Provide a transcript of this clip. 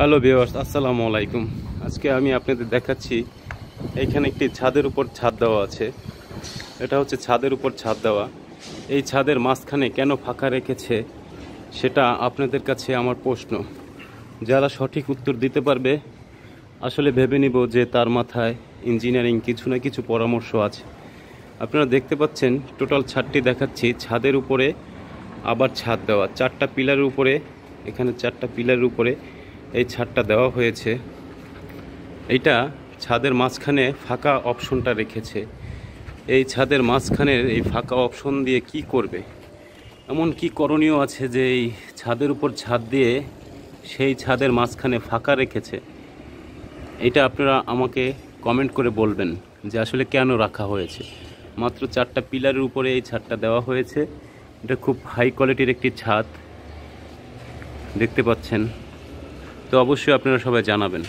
Hello viewers, আসসালামু আলাইকুম। আজকে আমি আপনাদের দেখাচ্ছি এইখানে একটি ছাদের উপর ছাদ দেওয়া আছে। এটা হচ্ছে ছাদের উপর ছাদ দেওয়া। এই ছাদের মাঝখানে কেন ফাঁকা রেখেছে সেটা আপনাদের কাছে আমার প্রশ্ন। যারা সঠিক উত্তর দিতে পারবে আসলে ভেবে নিব যে তার মাথায় ইঞ্জিনিয়ারিং কিছু না কিছু পরামর্শ আছে। আপনারা দেখতে পাচ্ছেন টোটাল ছাদটি দেখাচ্ছি। ছাদের উপরে আবার ছাদ দেওয়া, 4টা পিলারের উপরে, এখানে 4টা পিলারের উপরে এই ছাদটা দেওয়া হয়েছে। এইটা ছাদের মাঝখানে ফাঁকা অপশনটা রেখেছে। এই ছাদের মাঝখানের এই ফাঁকা অপশন দিয়ে কি করবে, এমন কি করণীয় আছে যে এই ছাদের উপর ছাদ দিয়ে সেই ছাদের মাঝখানে ফাঁকা রেখেছে? এটা আপনারা আমাকে কমেন্ট করে বলবেন যে আসলে কেন রাখা হয়েছে। মাত্র 4টা পিলারের উপরে এই ছাদটা দেওয়া হয়েছে। এটা খুব হাই কোয়ালিটির একটি ছাদ দেখতে পাচ্ছেন। তো অবশ্যই আপনারা সবাই জানাবেন।